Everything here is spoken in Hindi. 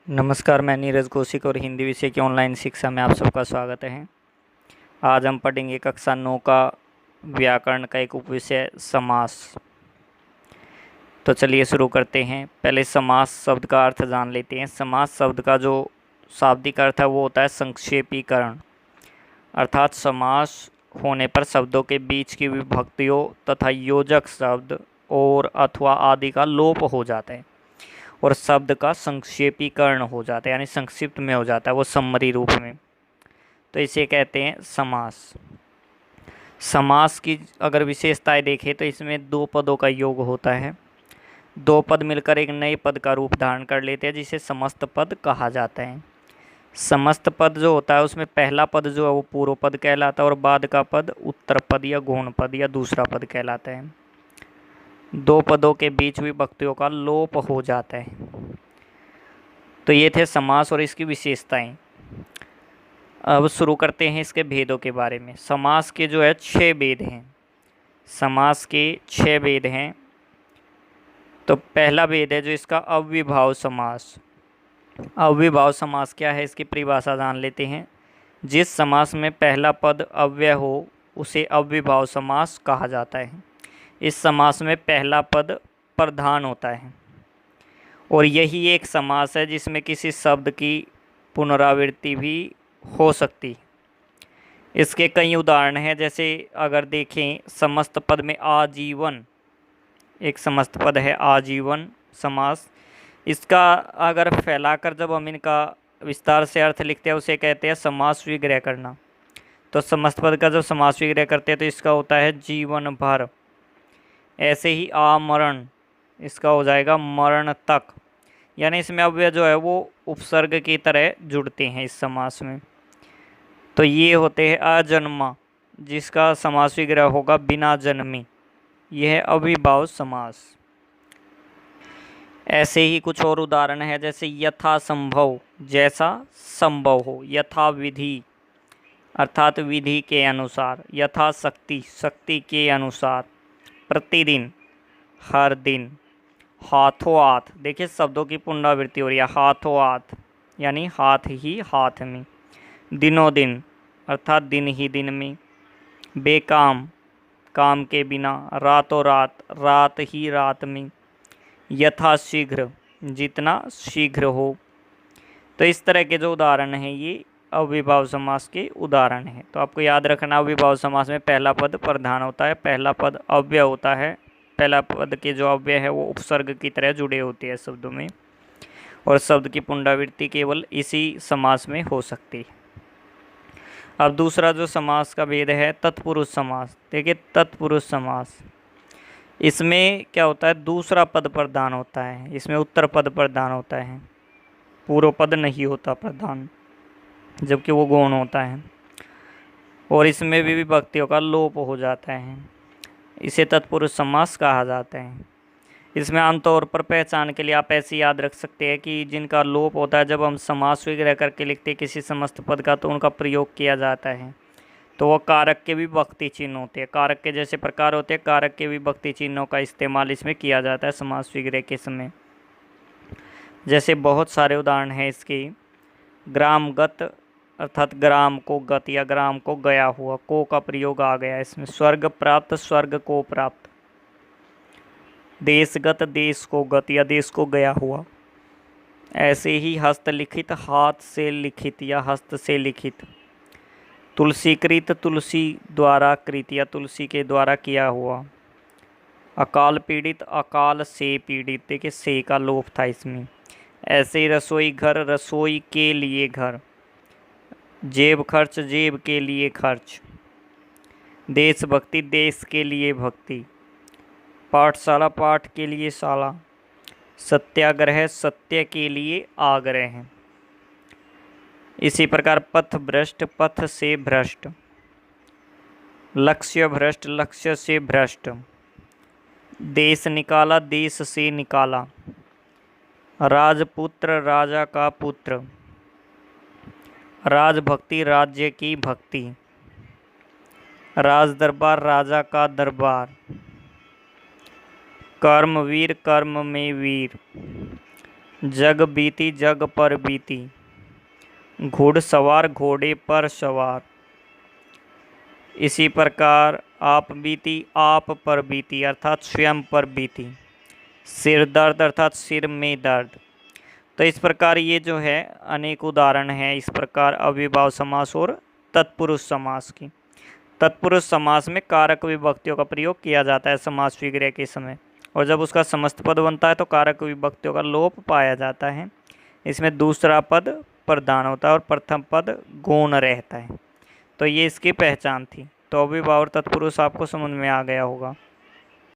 नमस्कार, मैं नीरज कौशिक और हिंदी विषय की ऑनलाइन शिक्षा में आप सबका स्वागत है। आज हम पढ़ेंगे कक्षा 9 का व्याकरण का एक उपविषय समास। तो चलिए शुरू करते हैं। पहले समास शब्द का अर्थ जान लेते हैं। समास शब्द का जो शाब्दिक अर्थ है वो होता है संक्षेपीकरण, अर्थात समास होने पर शब्दों के बीच की विभक्तियों तथा योजक शब्द और अथवा आदि का लोप हो जाता है और शब्द का संक्षेपीकरण हो जाता है, यानी संक्षिप्त में हो जाता है वो समरी रूप में। तो इसे कहते हैं समास। समास की अगर विशेषताएं देखें तो इसमें दो पदों का योग होता है। दो पद मिलकर एक नए पद का रूप धारण कर लेते हैं जिसे समस्त पद कहा जाता है। समस्त पद जो होता है उसमें पहला पद जो है वो पूर्व पद कहलाता है और बाद का पद उत्तर पद या गौण पद या दूसरा पद कहलाता है। दो पदों के बीच विभक्तियों का लोप हो जाता है। तो ये थे समास और इसकी विशेषताएं। अब शुरू करते हैं इसके भेदों के बारे में। समास के जो है 6 भेद हैं। समास के 6 भेद हैं। तो पहला भेद है जो इसका अव्ययभाव समास। अव्ययभाव समास क्या है, इसकी परिभाषा जान लेते हैं। जिस समास में पहला पद अव्यय हो उसे अव्ययभाव समास कहा जाता है। इस समास में पहला पद प्रधान होता है और यही एक समास है जिसमें किसी शब्द की पुनरावृत्ति भी हो सकती है। इसके कई उदाहरण हैं, जैसे अगर देखें समस्त पद में आजीवन, एक समस्त पद है आजीवन समास। इसका अगर फैलाकर जब हम इनका विस्तार से अर्थ लिखते हैं उसे कहते हैं समास विग्रह करना। तो समस्त पद का जब समास विग्रह करते हैं तो इसका होता है जीवन भर। ऐसे ही आमरण, इसका हो जाएगा मरण तक, यानी इसमें अव्यय जो है वो उपसर्ग की तरह जुड़ते हैं इस समास में। तो ये होते हैं अजन्मा, जिसका समास विग्रह होगा बिना जन्मी, यह है अविभाव समास। ऐसे ही कुछ और उदाहरण है, जैसे यथा संभव, जैसा संभव हो। यथा विधि अर्थात विधि के अनुसार। यथा शक्ति, शक्ति के अनुसार। प्रतिदिन, हर दिन। हाथों हाथ, देखिए शब्दों की पुनरावृत्ति हो रही है। हाथों हाथ यानी हाथ ही हाथ में। दिनों दिन अर्थात दिन ही दिन में। बेकाम, काम के बिना। रातों रात, रात ही रात में। यथाशीघ्र, जितना शीघ्र हो। तो इस तरह के जो उदाहरण हैं ये अव्ययभाव समास के उदाहरण हैं। तो आपको याद रखना, अव्ययभाव समास में पहला पद प्रधान होता है, पहला पद अव्यय होता है। पहला पद के जो अव्यय है वो उपसर्ग की तरह जुड़े होते हैं शब्दों में, और शब्द की पुनरावृत्ति केवल इसी समास में हो सकती है। अब दूसरा जो समास का भेद है तत्पुरुष समास। देखिए तत्पुरुष समास, इसमें क्या होता है, दूसरा पद प्रधान होता है। इसमें उत्तर पद प्रधान होता है, पूर्व पद नहीं होता प्रधान, जबकि वो गौण होता है। और इसमें भी विभक्तियों का लोप हो जाता है, इसे तत्पुरुष समास कहा जाता है। इसमें आमतौर पर पहचान के लिए आप ऐसे याद रख सकते हैं कि जिनका लोप होता है, जब हम समास विग्रह करके लिखते हैं किसी समस्त पद का तो उनका प्रयोग किया जाता है। तो वो कारक के विभक्ति चिन्ह होते हैं, कारक के जैसे प्रकार होते हैं, कारक के विभक्ति चिन्हों का इस्तेमाल इसमें किया जाता है समास विग्रह के समय। जैसे बहुत सारे उदाहरण हैं इसके। ग्रामगत अर्थात ग्राम को गत या ग्राम को गया हुआ, को का प्रयोग आ गया इसमें। स्वर्ग प्राप्त, स्वर्ग को प्राप्त। देशगत, देश को गत या देश को गया हुआ। ऐसे ही हस्तलिखित, हाथ से लिखित या हस्त से लिखित। तुलसीकृत, तुलसी द्वारा कृत या तुलसी के द्वारा किया हुआ। अकाल पीड़ित, अकाल से पीड़ित, देखिए से का लोप था इसमें। ऐसे ही रसोई घर, रसोई के लिए घर। जेब खर्च, जेब के लिए खर्च। देशभक्ति, देश के लिए भक्ति। पाठशाला, पाठ के लिए शाला। सत्याग्रह, सत्य के लिए आग्रह। इसी प्रकार पथ भ्रष्ट, पथ से भ्रष्ट। लक्ष्य भ्रष्ट, लक्ष्य से भ्रष्ट। देश निकाला, देश से निकाला। राजपुत्र, राजा का पुत्र। राजभक्ति, राज्य की भक्ति। राजदरबार, राजा का दरबार। कर्मवीर, कर्म में वीर। जग बीती जग पर बीती, घुड़सवार घोड़े पर सवार। इसी प्रकार आप बीती आप पर बीती अर्थात स्वयं पर बीती। सिर दर्द अर्थात सिर में दर्द। तो इस प्रकार ये जो है अनेक उदाहरण हैं इस प्रकार अव्ययभाव समास और तत्पुरुष समास की। तत्पुरुष समास में कारक विभक्तियों का प्रयोग किया जाता है समास विग्रह के समय, और जब उसका समस्त पद बनता है तो कारक विभक्तियों का लोप पाया जाता है। इसमें दूसरा पद प्रधान होता है और प्रथम पद गौण रहता है। तो ये इसकी पहचान थी। तो अव्ययभाव और तत्पुरुष आपको समझ में आ गया होगा।